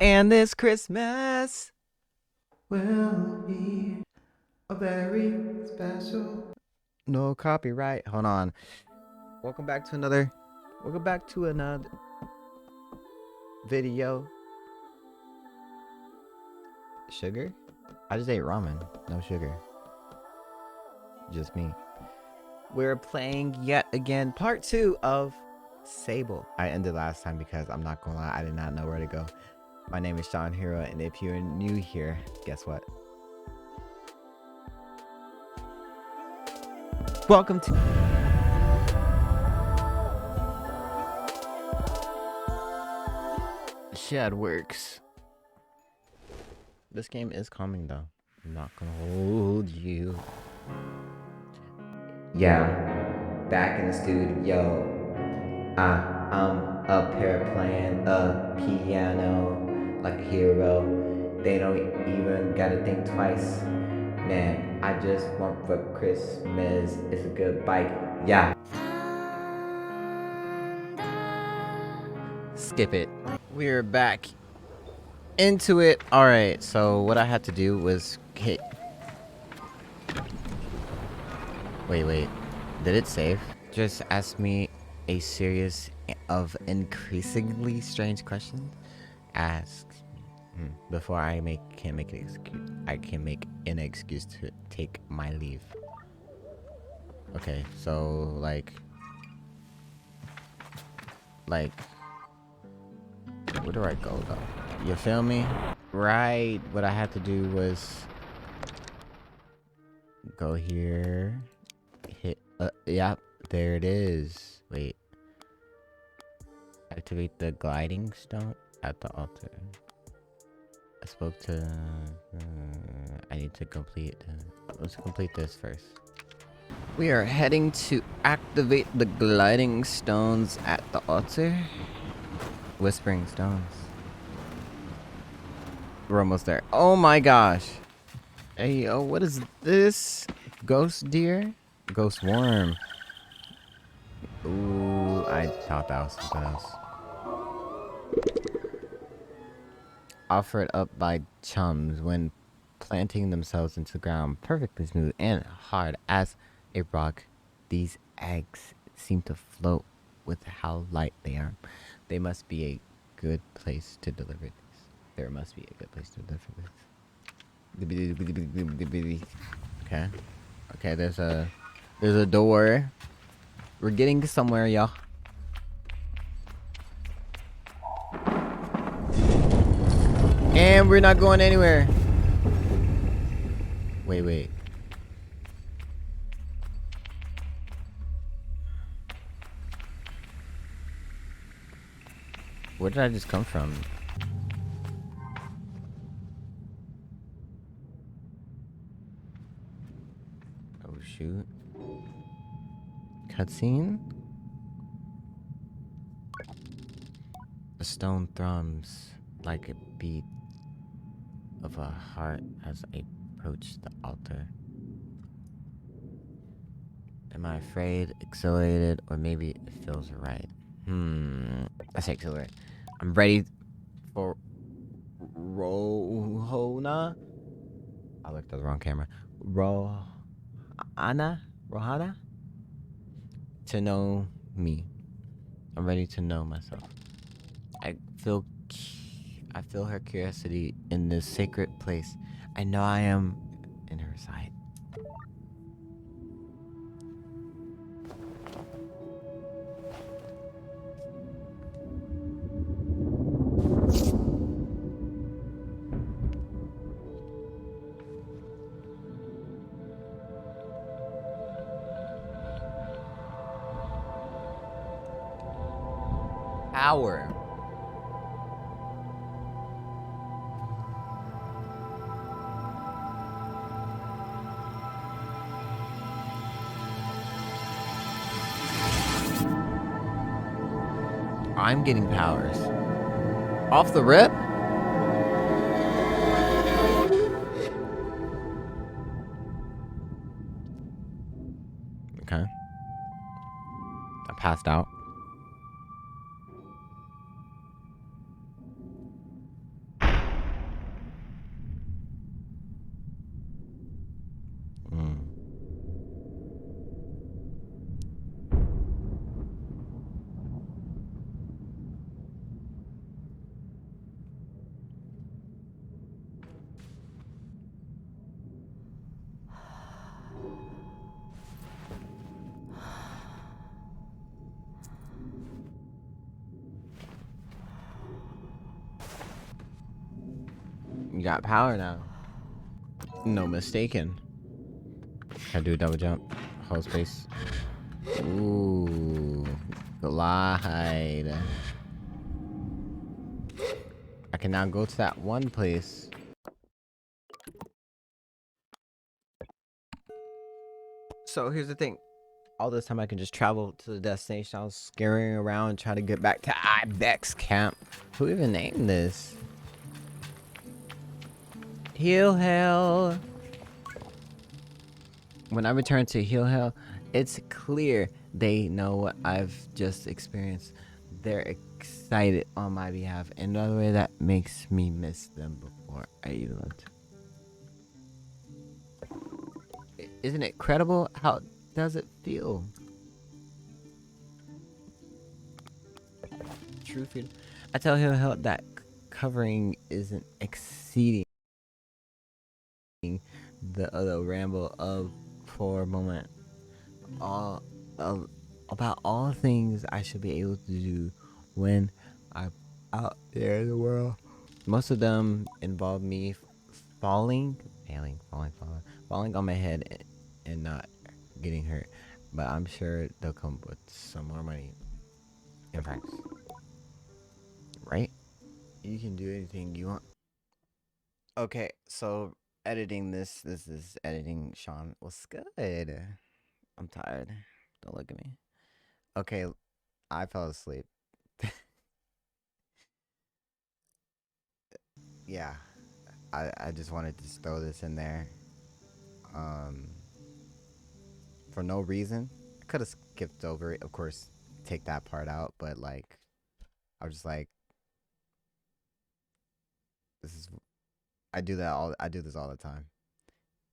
And this Christmas Will be a very special. no copyright. Hold on. Welcome back to another video. Sugar? I just ate ramen. No sugar. Just me. We're playing yet again part 2 of Sable. I ended last time because I'm not gonna lie, I did not know where to go. My name is Sean Hero, and if you're new here, guess what? Welcome to Shed Works. This game is calming though. I'm not gonna hold you. Yeah, back in the studio. I'm up here playing a piano like a hero. They don't even gotta think twice. Man, I just want for Christmas. It's a good bike. Yeah. Skip it. We're back into it. Alright, so what I had to do was hit. Wait. Did it save? Just ask me a series of increasingly strange questions. Ask before I can make an excuse. I can make an excuse to take my leave. Okay, so like where do I go though? You feel me? Right. What I had to do was go here, hit. Yep, there it is. Wait. Activate the gliding stone at the altar. I spoke to. I need to complete. Let's complete this first. We are heading to activate the gliding stones at the altar. Whispering stones. We're almost there. Oh my gosh. Hey, yo, what is this? Ghost deer? Ghost worm. Ooh, I thought that was something else. Offered up by chums when planting themselves into the ground, perfectly smooth and hard as a rock. These eggs seem to float with how light they are. They must be a good place to deliver these. There must be a good place to deliver this. Okay. Okay, there's a door. We're getting somewhere, y'all. And we're not going anywhere. Wait. Where did I just come from? Oh shoot. Cutscene? The stone thrums like a beat of a heart as I approach the altar. Am I afraid, exhilarated, or maybe it feels right? I say exhilarated. I'm ready for Rohana. I looked at the wrong camera. Rohana? To know me. I'm ready to know myself. I feel her curiosity in this sacred place. I know I am in her sight. Power. I'm getting powers. Off the rip? Okay. I passed out. You got power now. No mistaken. Can I do a double jump? Hold space. Ooh. Glide. I can now go to that one place. So here's the thing. All this time I can just travel to the destination. I was scurrying around trying to get back to Ibex camp. Who even named this? Heel Hell. When I return to Heel Hell, it's clear they know what I've just experienced. They're excited on my behalf. In another way that makes me miss them before I even left. Isn't it credible? How does it feel? True freedom. I tell him that covering isn't exceeding the ramble of for a moment. All about all things I should be able to do when I'm out there in the world. Most of them involve me falling on my head and not getting hurt. But I'm sure they'll come with some more money. In fact, right? You can do anything you want. Okay, so editing this is editing Sean. What's good? I'm tired. Don't look at me. Okay, I fell asleep. Yeah, I just wanted to throw this in there. Um, for no reason. I could have skipped over it. Of course, take that part out. But like, I was just like, this is. I do that all. I do this all the time.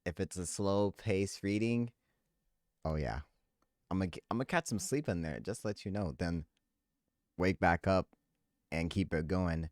If it's a slow pace reading, oh yeah, I'm gonna catch some sleep in there. Just to let you know. Then wake back up and keep it going.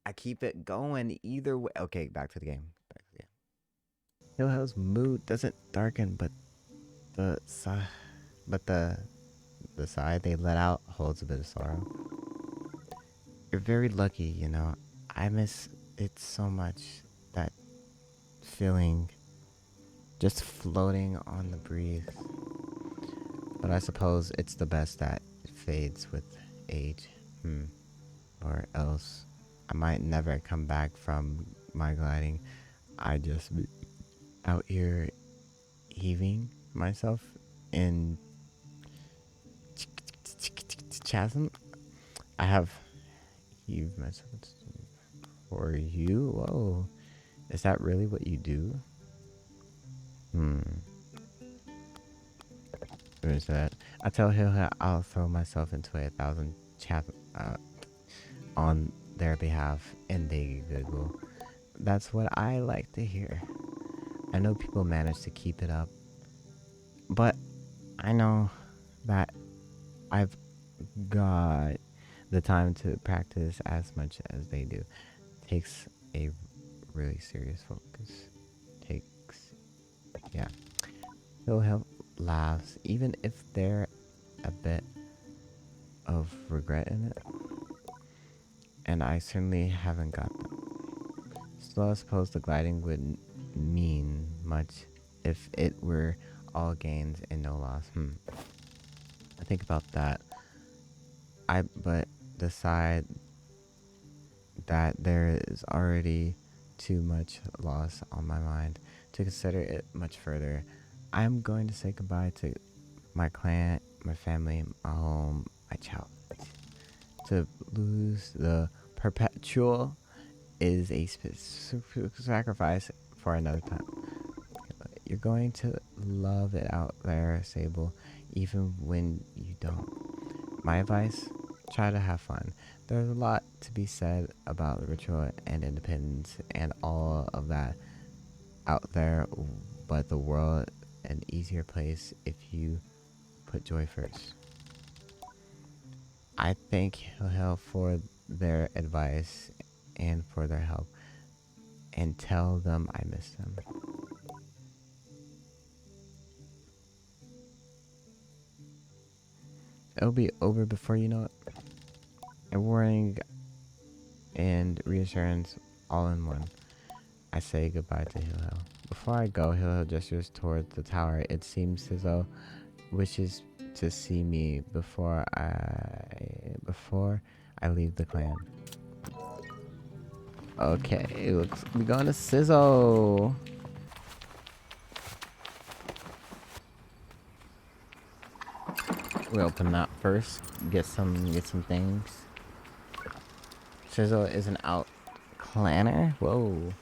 I keep it going either way. Okay, back to the game. Back to the game. Hill Hell's mood doesn't darken, but the side, but the side they let out holds a bit of sorrow. You're very lucky, you know. I miss it so much. That feeling, just floating on the breeze. But I suppose it's the best that fades with age. Or else I might never come back from my gliding. I just be out here heaving myself in chasm. I have heaved myself for you. Whoa, is that really what you do? Where is that? I tell him I'll throw myself into 1,000 chasm on their behalf, and they giggle. That's what I like to hear. I know people manage to keep it up, but I know that I've got the time to practice as much as they do. Takes a really serious focus. Takes, yeah. He'll help laughs, even if there a bit of regret in it. And I certainly haven't got them. Still, I suppose the gliding wouldn't mean much if it were all gains and no loss. I think about that. But decide that there is already too much loss on my mind to consider it much further. I'm going to say goodbye to my clan, my family, my home, my child. To lose the perpetual is a sacrifice for another time. You're going to love it out there, Sable, even when you don't. My advice, try to have fun. There's a lot to be said about the ritual and independence and all of that out there, but the world an easier place if you put joy first. I thank Hell for their advice and for their help, and tell them I miss them. It'll be over before you know it. A warning and reassurance all in one. I say goodbye to Hill Hill. Before I go, Hill Hill gestures toward the tower. It seems as though wishes to see me before I leave the clan. Okay, looks we going to Sizzle. We open that first. Get some things. Sizzle is an out clanner. Whoa.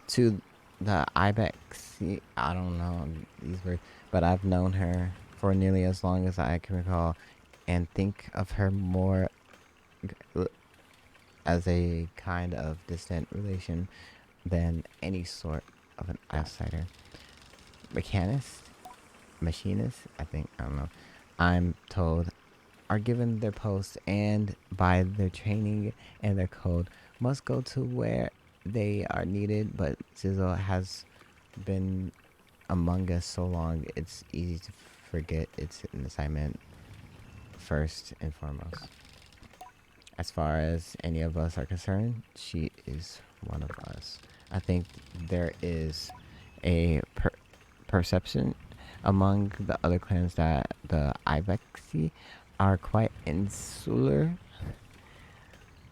To the Ibex. I don't know these words, but I've known her for nearly as long as I can recall, and think of her more as a kind of distant relation than any sort of an outsider. Mechanist? Machinist? I don't know. I'm told are given their posts and by their training and their code must go to where they are needed, but Sizzle has been among us so long it's easy to forget it's an assignment first and foremost. As far as any of us are concerned, she is one of us. I think there is a perception among the other clans that the Ibexi are quite insular,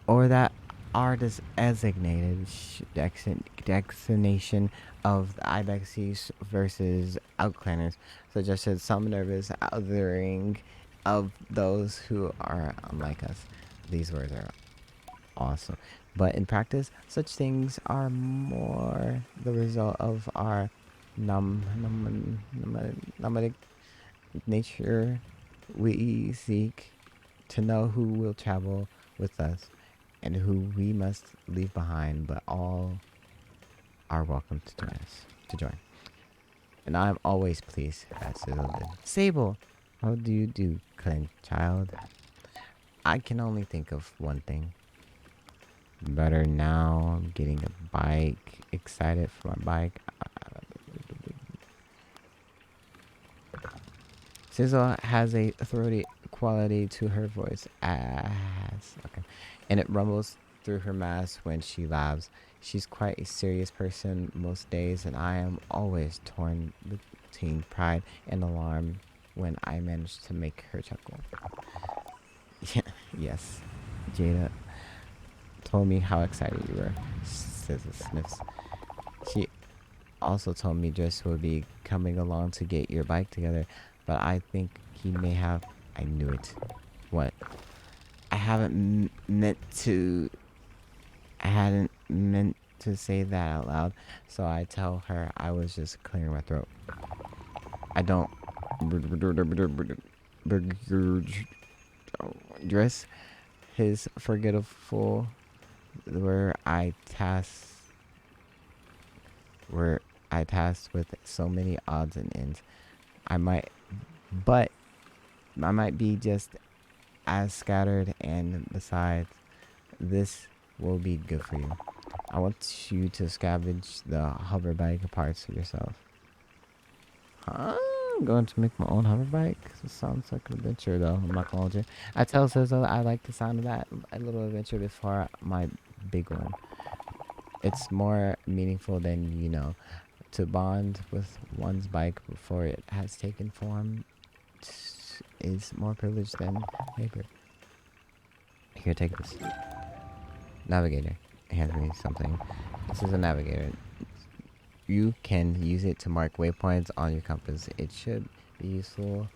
or that our designated designation of the Ibexis versus outclanners suggested some nervous othering of those who are unlike us. These words are awesome. But in practice, such things are more the result of our nomadic nature. We seek to know who will travel with us and who we must leave behind, but all are welcome to join us. To join. And I'm always pleased at Sable, how do you do, kind child? I can only think of one thing. Better now. I'm getting a bike. Excited for my bike. Sizzle has a throaty quality to her voice. Okay. And it rumbles through her mask when she laughs. She's quite a serious person most days, and I am always torn between pride and alarm when I manage to make her chuckle. Yes. Jada told me how excited you were. Sizzle sniffs. She also told me Jess would be coming along to get your bike together, but I think he may have. I knew it. What? I haven't meant to. I hadn't meant to say that out loud, so I tell her I was just clearing my throat. I don't. Dress his forgetful where I tasked with so many odds and ends. I might, but I might be just as scattered, and besides, this will be good for you. I want you to scavenge the hover bike parts yourself. Huh? I'm going to make my own hover bike? This sounds like an adventure, though. I'm not gonna hold you. I tell Sizzle I like the sound of that a little adventure before my big one. It's more meaningful than you know. To bond with one's bike before it has taken form is more privileged than paper. Here, take this. Navigator. Hands me something. This is a navigator. You can use it to mark waypoints on your compass. It should be useful.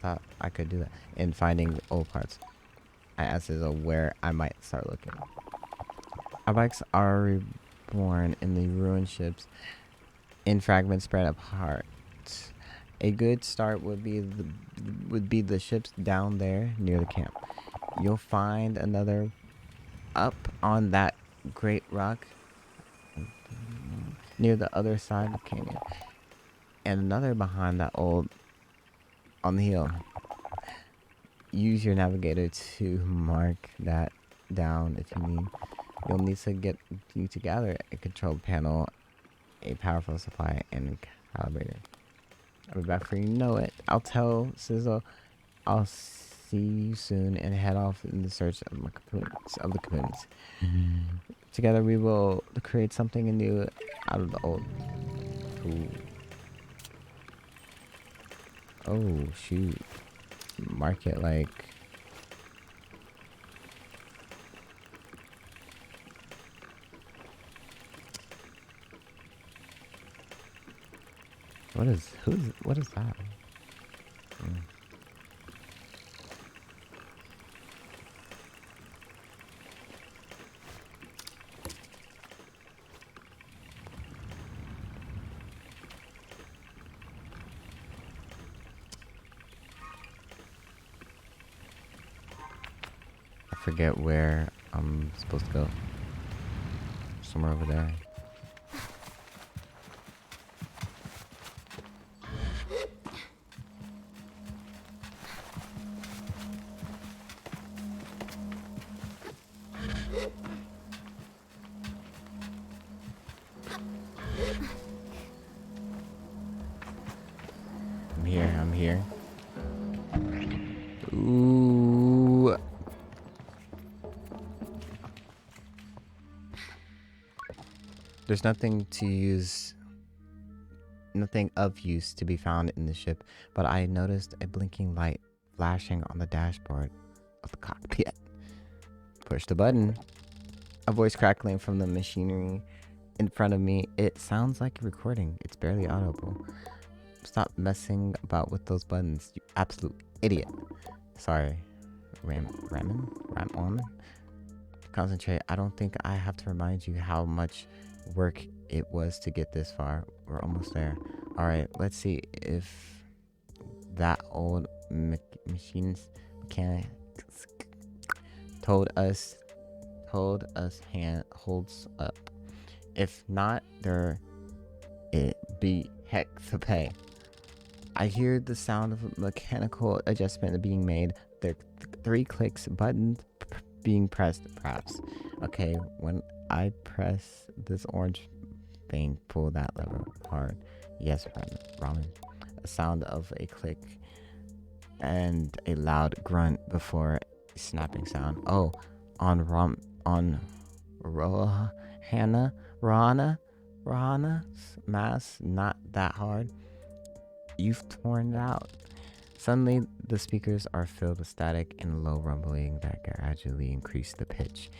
Thought I could do that. In finding old parts. I asked Sizzle where I might start looking. Our bikes are reborn in the ruined ships in fragments spread apart. A good start would be the ships down there near the camp. You'll find another up on that great rock near the other side of the canyon, and another behind that old on the hill. Use your navigator to mark that down if you need. You'll need to gather a control panel, a powerful supply, and a calibrator. I'll be back for you know it. I'll tell Sizzle I'll see you soon and head off in the search of the components. Together we will create something new out of the old. Ooh. Oh shoot. Mark it like what is that? Mm. I forget where I'm supposed to go. Somewhere over there. I'm here. Ooh. There's nothing to use, nothing of use to be found in the ship, but I noticed a blinking light flashing on the dashboard of the cockpit. Push the button. A voice crackling from the machinery in front of me. It sounds like a recording. It's barely audible. Stop messing about with those buttons, you absolute idiot. Sorry. Ramen? Concentrate. I don't think I have to remind you how much work it was to get this far. We're almost there. Alright, let's see if that old mechanics told us hand holds up. If not, there it be heck to pay. I hear the sound of mechanical adjustment being made. The 3 clicks, buttons being pressed, perhaps. Okay, when I press this orange thing, pull that lever hard. Yes, ramen. A sound of a click and a loud grunt before a snapping sound. Oh, on Rahana's mask, not that hard. You've torn it out. Suddenly, the speakers are filled with static and low rumbling that gradually increase the pitch,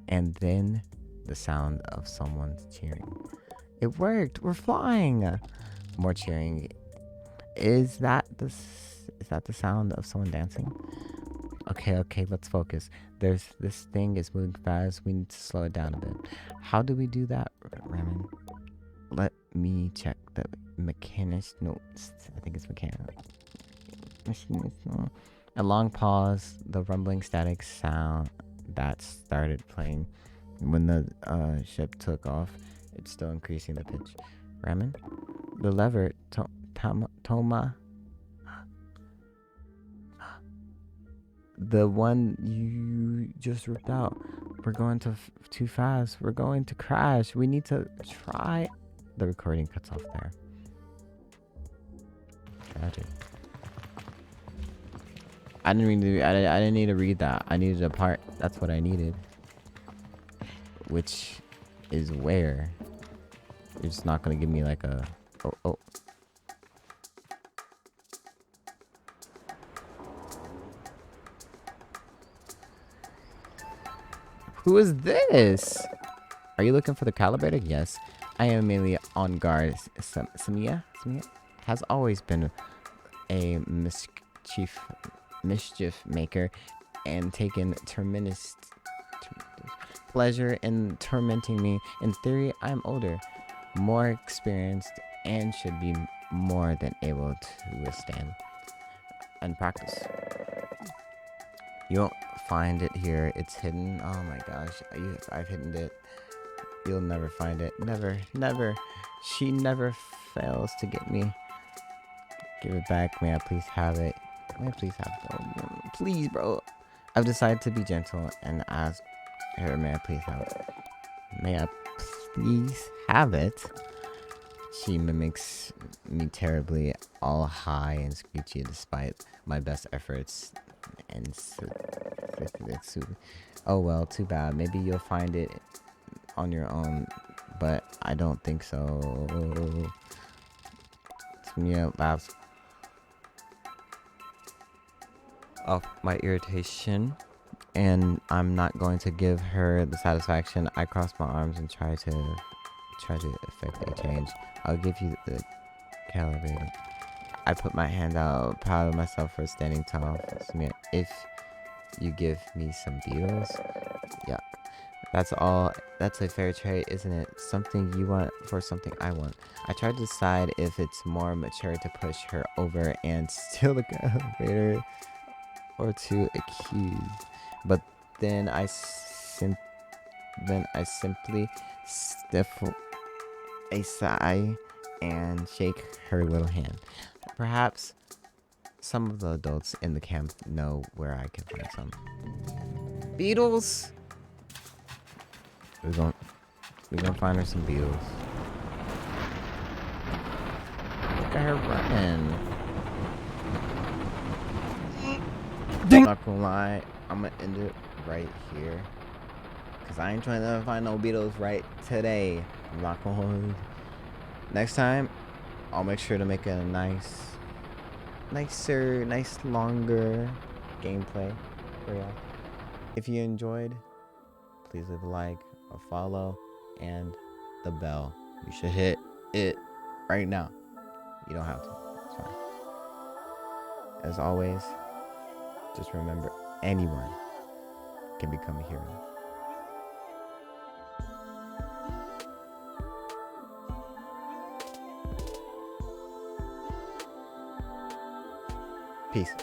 and then the sound of someone's cheering. It worked. We're flying. More cheering. Is that the sound of someone dancing? Okay, let's focus. This thing is moving fast. We need to slow it down a bit. How do we do that, Ramen? Let me check the mechanist notes. I think it's mechanic. A long pause. The rumbling static sound that started playing when the ship took off. It's still increasing the pitch. Ramen, the lever. Toma. The one you just ripped out. We're going too fast. We're going to crash. We need to try. The recording cuts off there. Tragic. I didn't need to read that. I needed a part. That's what I needed. Which is where you're just not gonna give me like a oh. Who is this? Are you looking for the calibrator? Yes. I am mainly on guard. Samia has always been a mischief maker and taken tremendous pleasure in tormenting me. In theory, I'm older, more experienced, and should be more than able to withstand and practice. You won't find it here. It's hidden. Oh my gosh. I've hidden it. You'll never find it. Never. She never fails to get me. Give it back. May I please have it? May I please have it? Oh, please, bro. I've decided to be gentle and ask her, may I please have it? May I please have it? She mimics me terribly, all high and screechy despite my best efforts. And oh well, too bad. Maybe you'll find it on your own, but I don't think so. Yeah, labs off my irritation, and I'm not going to give her the satisfaction. I cross my arms and try to effect a change. I'll give you the calibrator. I put my hand out, proud of myself for standing tall. If you give me some beetles, yeah, that's all. That's a fair trade, isn't it? Something you want for something I want. I try to decide if it's more mature to push her over and steal the calibrator or to accuse, but then I simply stifle a sigh and shake her little hand. Perhaps some of the adults in the camp know where I can find some beetles. We're gonna find her some beetles. Look at her running. I'm not gonna lie, I'm gonna end it right here. Cause I ain't trying to find no beetles right today. I'm not gonna hold you. Next time, I'll make sure to make a nice longer gameplay for y'all. If you enjoyed, please leave a like, a follow, and the bell. You should hit it right now. You don't have to. It's fine. As always, just remember anyone can become a hero. Peace.